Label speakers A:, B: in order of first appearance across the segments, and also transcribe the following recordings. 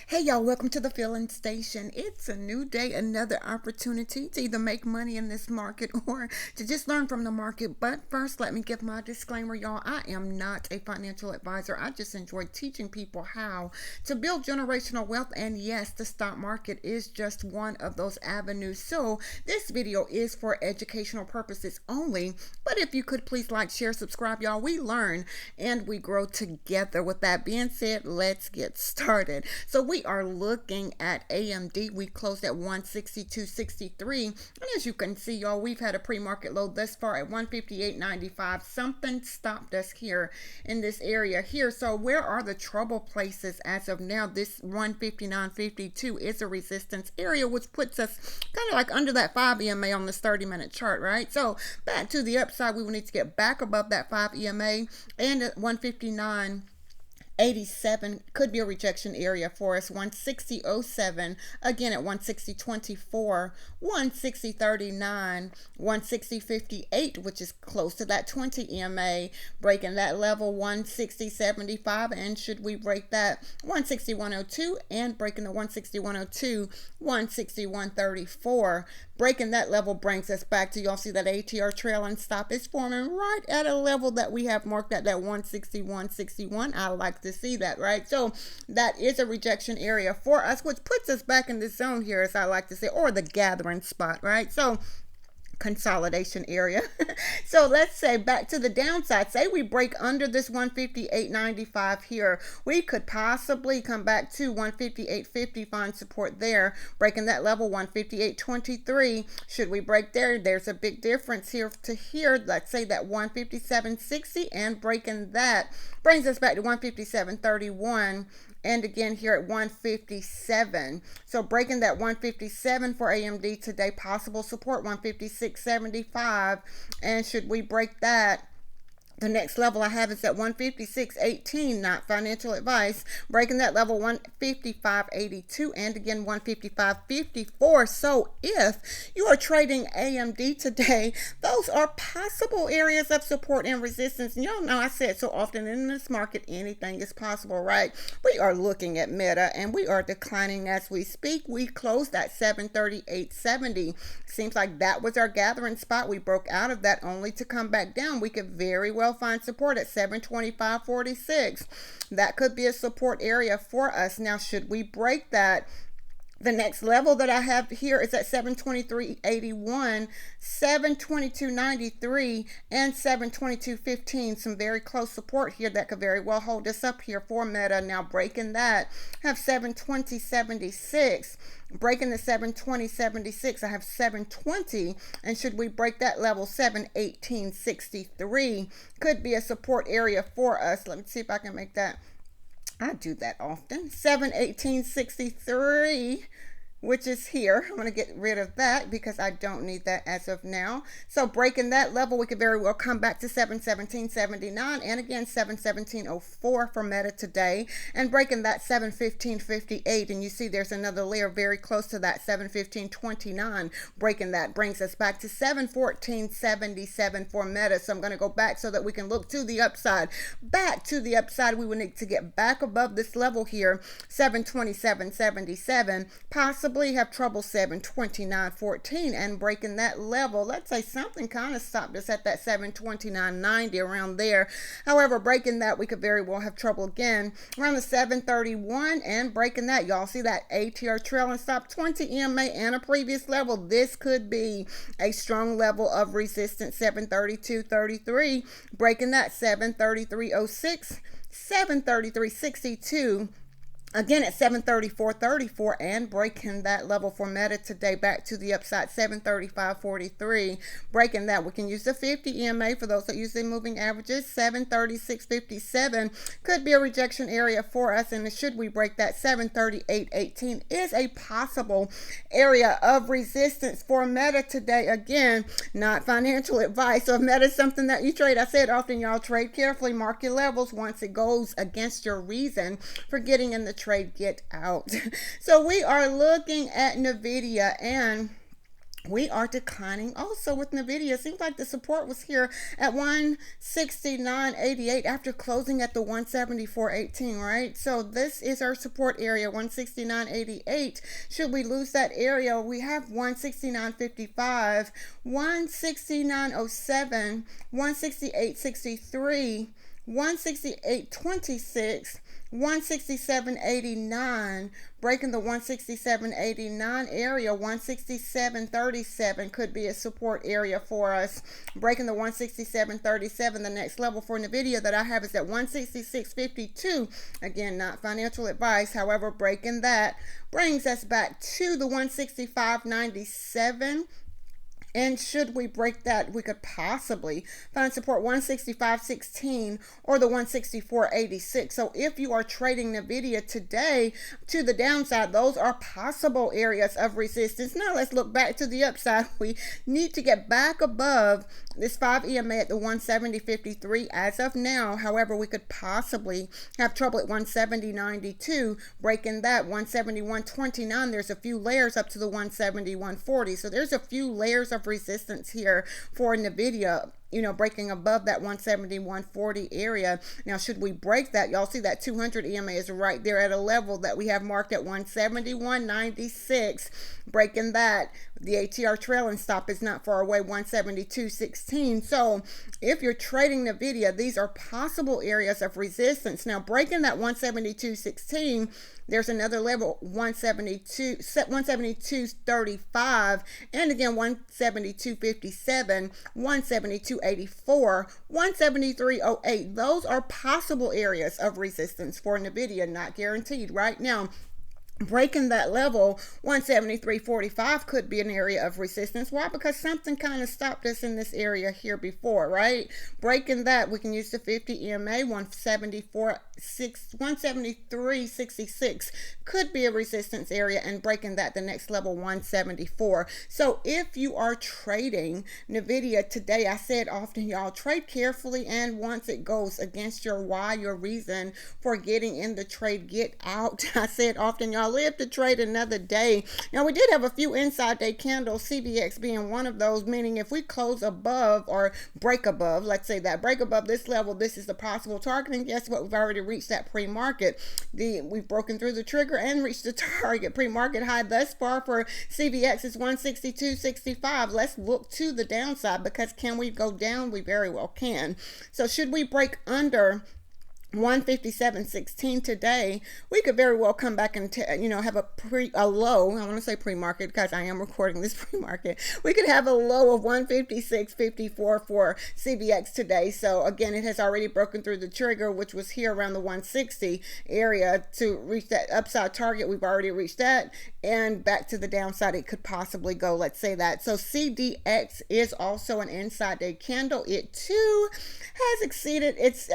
A: Hey y'all, welcome to the Filling Station. It's a new day, another opportunity to either make money in this market or to just learn from the market. But first, let me give my disclaimer, y'all. I am not a financial advisor. I just enjoy teaching people how to build generational wealth. And yes, the stock market is just one of those avenues. So this video is for educational purposes only. But if you could please like, share, subscribe, y'all. We learn and we grow together. With that being said, let's get started. So we are looking at AMD. We closed at 162.63. And as you can see, y'all, we've had a pre-market low thus far at 158.95. Something stopped us here in this area here. So where are the trouble places as of now? This 159.52 is a resistance area, which puts us kind of like under that 5 EMA on this 30-minute chart, right? So back to the upside, we will need to get back above that 5 EMA and at 159.87 could be a rejection area for us. 160.07 again at 160.24, 160.39, 160.58, which is close to that 20 EMA, breaking that level 160.75, and should we break that 161.02 and breaking the 161.02, 161.34, breaking that level brings us back to, y'all see that ATR trailing stop is forming right at a level that we have marked at that 161.61. I like to see that, right? So that is a rejection area for us, which puts us back in the zone here, as I like to say, or the gathering spot, right? So consolidation area. So let's say back to the downside, say we break under this 158.95 here, we could possibly come back to 158.50, find support there, breaking that level 158.23. Should we break there, there's a big difference here to here. Let's say that 157.60 and breaking that brings us back to 157.31. And again here at 157. So breaking that 157 for AMD today, possible support 156.75. And should we break that, the next level I have is at 156.18, not financial advice. Breaking that level 155.82 and again 155.54. So if you are trading AMD today, those are possible areas of support and resistance. And y'all know I said so often in this market, anything is possible, right? We are looking at Meta and we are declining as we speak. We closed at 738.70. Seems like that was our gathering spot. We broke out of that only to come back down. We could very well find support at 725.46. That could be a support area for us. Now, should we break that, the next level that I have here is at 723.81, 722.93, and 722.15. Some very close support here that could very well hold us up here for Meta. Now breaking that, I have 720.76. Breaking the 720.76, I have 720. And should we break that level, 718.63 could be a support area for us. Let me see if I can make that. I do that often. 718.63, which is here. I'm going to get rid of that because I don't need that as of now. So breaking that level, we could very well come back to 717.79 and again 717.04 for Meta today, and breaking that 715.58. And you see there's another layer very close to that 715.29. Breaking that brings us back to 714.77 for Meta. So I'm going to go back so that we can look to the upside. Back to the upside, we would need to get back above this level here, 727.77, possibly have trouble 729.14 and breaking that level. Let's say something kind of stopped us at that 729.90 around there. However, breaking that, we could very well have trouble again around the 731 and breaking that. Y'all see that ATR trailing stop, 20 EMA and a previous level. This could be a strong level of resistance, 732.33. Breaking that, 733.06, 733.62. Again at 734.34 and breaking that level for Meta today back to the upside, 735.43. Breaking that, we can use the 50 EMA for those that use the moving averages, 736.57 could be a rejection area for us. And should we break that, 738.18 is a possible area of resistance for Meta today. Again, not financial advice. So if Meta is something that you trade, I said often, y'all trade carefully, mark your levels. Once it goes against your reason for getting in the trade, get out. So we are looking at NVDA, and we are declining also with NVIDIA. It seems like the support was here at 169.88 after closing at the 174.18, right? So this is our support area, 169.88. Should we lose that area, we have 169.55, 169.07, 168.63, 168.26, 167.89, breaking the 167.89 area. 167.37 could be a support area for us, breaking the 167.37. The next level for NVIDIA that I have is at 166.52. Again, not financial advice, however, breaking that brings us back to the 165.97. And should we break that, we could possibly find support 165.16 or the 164.86. So if you are trading NVIDIA today to the downside, those are possible areas of resistance. Now let's look back to the upside. We need to get back above this 5 EMA at the 170.53 as of now. However, we could possibly have trouble at 170.92, breaking that 171.29. There's a few layers up to the 171.40. So there's a few layers of resistance here for NVIDIA, breaking above that 170-140 area. Now, should we break that, y'all see that 200 EMA is right there at a level that we have marked at 171.96. Breaking that, the ATR trailing stop is not far away, 172.16. So if you're trading NVIDIA, these are possible areas of resistance. Now, breaking that 172.16, there's another level, 172.35, and again 172.57, 172.84, 173.08. Those are possible areas of resistance for NVIDIA, not guaranteed right now. Breaking that level, 173.45 could be an area of resistance. Why? Because something kind of stopped us in this area here before, right? Breaking that, we can use the 50 EMA, 173.66 could be a resistance area, and breaking that, the next level, 174. So if you are trading NVIDIA today, I said often, y'all, trade carefully, and once it goes against your why, your reason for getting in the trade, get out. I said often, y'all, live to trade another day. Now, we did have a few inside day candles, CVX being one of those, meaning if we close above or break above, let's say that break above this level, this is the possible target. And guess what? We've already reached that pre-market. We've broken through the trigger and reached the target. Pre-market high thus far for CVX is 162.65. Let's look to the downside, because can we go down? We very well can. So should we break under 157.16 today, we could very well come back and have a low. I want to say pre-market because I am recording this pre-market. We could have a low of 156.54 for CVX today. So again, it has already broken through the trigger, which was here around the 160 area to reach that upside target. We've already reached that, and back to the downside it could possibly go, let's say that. So CDX is also an inside day candle. It too has exceeded its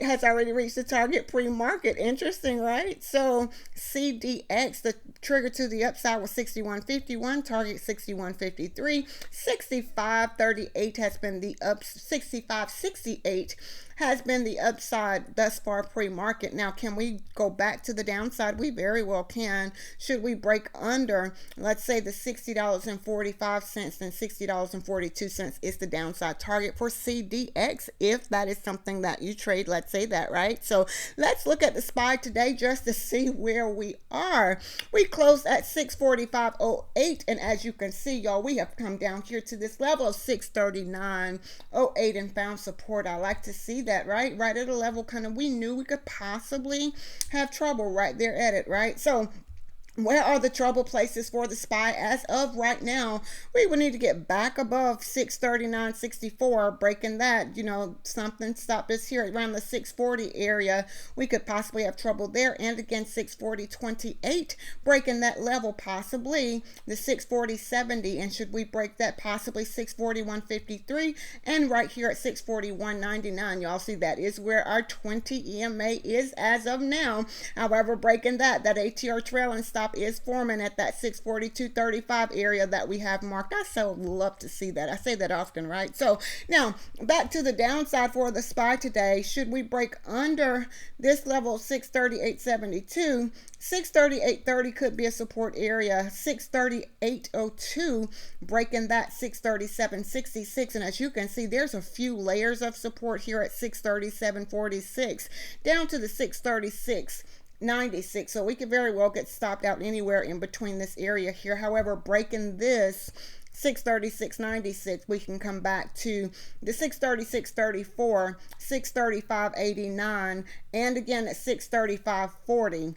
A: it has already reached the target pre-market. Interesting, right? So CDX, the trigger to the upside was 61.51, target 61.53, 65.38 has been the up, 65.68 has been the upside thus far pre-market. Now, can we go back to the downside? We very well can. Should we break under, let's say, the $60.45 and $60.42 is the downside target for CDX, if that is something that you trade, let's say that, right? So let's look at the SPY today just to see where we are. We closed at 645.08, and as you can see, y'all, we have come down here to this level of 639.08 and found support. I like to see that, right at a level kind of we knew we could possibly have trouble right there at it, right? So where are the trouble places for the SPY as of right now? We would need to get back above 639.64, breaking that, something stopped us here around the 640 area. We could possibly have trouble there, and again 640.28, breaking that level, possibly the 640.70, and should we break that, possibly 641.53, and right here at 641.99, y'all see that is where our 20 EMA is as of now. However, breaking that ATR trailing stop stop is forming at that 642.35 area that we have marked. I so love to see that. I say that often, right? So now back to the downside for the SPY today. Should we break under this level 638.72, 638.30 could be a support area. 638.02 breaking that 637.66, and as you can see, there's a few layers of support here at 637.46 down to the 636.96, so we could very well get stopped out anywhere in between this area here. However, breaking this 636.96, we can come back to the 636.34, 635.89, and again at 635.40.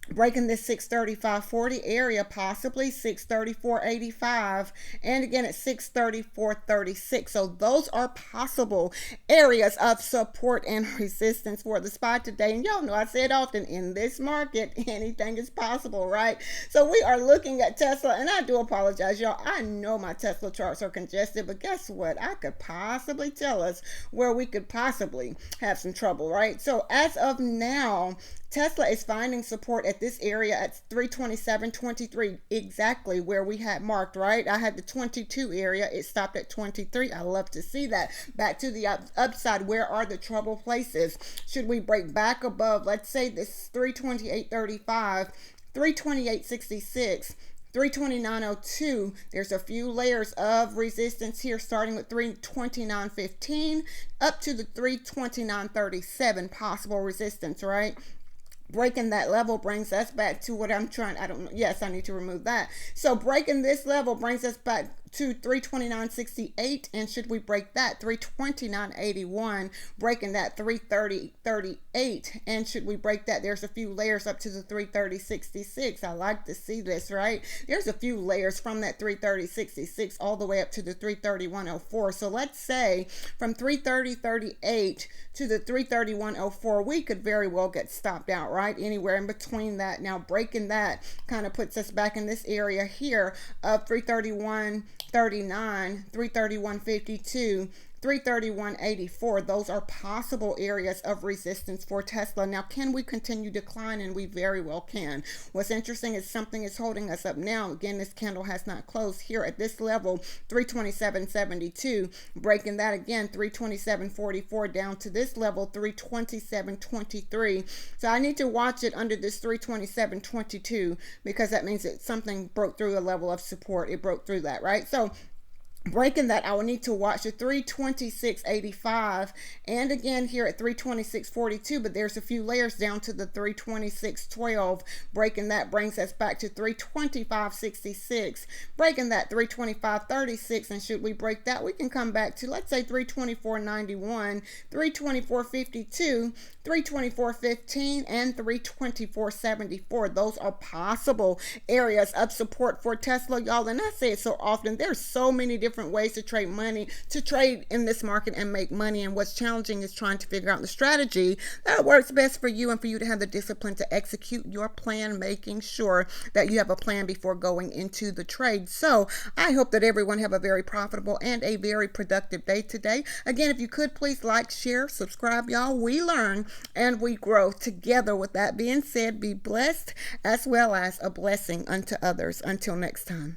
A: Breaking this 635.40 area, possibly 634.85, and again at 634.36. So those are possible areas of support and resistance for the SPY today. And y'all know I say it often, in this market, anything is possible, right? So we are looking at Tesla, and I do apologize, y'all. I know my Tesla charts are congested, but guess what? I could possibly tell us where we could possibly have some trouble, right? So as of now, Tesla is finding support at this area at 327.23, exactly where we had marked, right? I had the 22 area. It stopped at 23. I love to see that. Back to the upside, where are the trouble places? Should we break back above, let's say this 328.35, 328.66, 329.02, there's a few layers of resistance here, starting with 329.15 up to the 329.37 possible resistance, right? Breaking that level brings us back to what I'm trying, I don't know, yes, I need to remove that. So breaking this level brings us back to 329.68, and should we break that, 329.81, breaking that 330.38, and should we break that, there's a few layers up to the 330.66. I like to see this, right? There's a few layers from that 330.66 all the way up to the 331.04. So let's say from 330.38 to the 331.04, we could very well get stopped out, right? Anywhere in between that. Now breaking that kind of puts us back in this area here of 331.39, 331.52, 331.84. Those are possible areas of resistance for Tesla. Now, can we continue decline? And we very well can. What's interesting is something is holding us up now. Again, this candle has not closed here at this level, 327.72. Breaking that again, 327.44 down to this level, 327.23. So I need to watch it under this 327.22 because that means that something broke through a level of support. It broke through that, right? So breaking that, I will need to watch the 326.85 and again here at 326.42, but there's a few layers down to the 326.12. Breaking that brings us back to 325.66. Breaking that 325.36, and should we break that, we can come back to, let's say, 324.91, 324.52, 324.15, and 324.74. Those are possible areas of support for Tesla, y'all. And I say it so often, there's so many different ways to trade money, to trade in this market and make money. And what's challenging is trying to figure out the strategy that works best for you and for you to have the discipline to execute your plan, making sure that you have a plan before going into the trade. So I hope that everyone have a very profitable and a very productive day today. Again, if you could please like, share, subscribe, y'all. We learn and we grow together. With that being said, be blessed as well as a blessing unto others. Until next time.